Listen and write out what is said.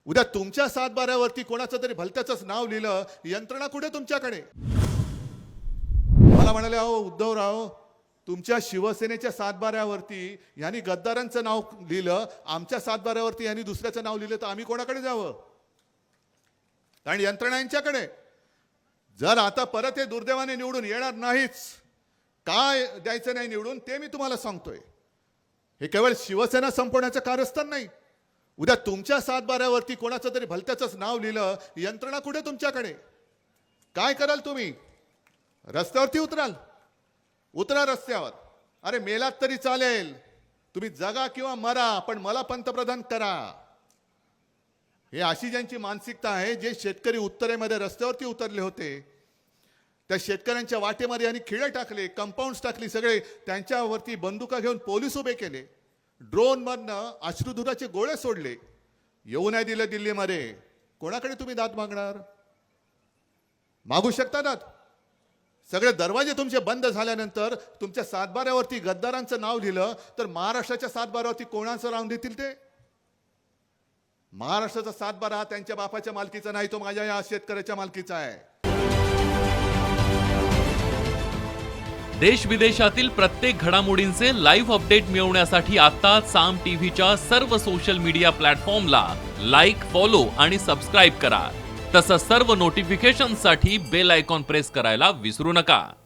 उद्या तुमच्या सातबाऱ्यावरती कोणाचं तरी भलत्याचंच नाव लिहिलं, यंत्रणा कुठे तुमच्याकडे? मला म्हणाले, अहो उद्धवराव, तुमच्या शिवसेनेच्या सातबाऱ्यावरती यांनी गद्दारांचं नाव लिहिलं, आमच्या सातबाऱ्यावरती यांनी दुसऱ्याचं नाव लिहिलं, तर आम्ही कोणाकडे जावं? कारण यंत्रणा यांच्याकडे. जर आता परत हे दुर्दैवाने निवडून येणार नाहीच, काय द्यायचं नाही निवडून ते मी तुम्हाला सांगतोय. हे केवळ शिवसेना संपवण्याचं कारस्थान नाही. उद्या तुमच्या सातबाऱ्यावरती कोणाचं तरी भलत्याचंच नाव लिहिलं, यंत्रणा कुठे तुमच्याकडे? काय कराल तुम्ही? रस्त्यावरती उतरा रस्त्यावर. अरे मेलात तरी चालेल, तुम्ही जगा किंवा मरा, पण मला पंतप्रधान करा. हे अशी ज्यांची मानसिकता आहे, जे शेतकरी उत्तरेमध्ये रस्त्यावरती उतरले होते, त्या शेतकऱ्यांच्या वाटेमध्ये यांनी खिळे टाकले, कंपाऊंड्स टाकली, सगळे त्यांच्यावरती बंदुका घेऊन पोलीस उभे केले, ड्रोनमधनं अश्रुधुराचे गोळे सोडले, येऊ नाही दिलं दिल्लीमध्ये. कोणाकडे तुम्ही दाद मागणार? मागू शकता दाद? सगळे दरवाजे तुमचे बंद झाल्यानंतर तुमच्या सातबाऱ्यावरती गद्दारांचं नाव लिहिलं, तर महाराष्ट्राच्या सातबाऱ्यावरती कोणाचं नाव देतील ते? महाराष्ट्राचा सातबारा हा त्यांच्या बापाच्या मालकीचा नाही, तो माझ्या या शेतकऱ्याच्या मालकीचा आहे. देश विदेशातील प्रत्येक घडामोडींचे लाईव्ह अपडेट मिळवण्यासाठी आता साम टीव्हीच्या सर्व सोशल मीडिया प्लॅटफॉर्मला लाईक, फॉलो आणि सबस्क्राईब करा. तसंच सर्व नोटिफिकेशनसाठी बेल आयकॉन प्रेस करायला विसरू नका.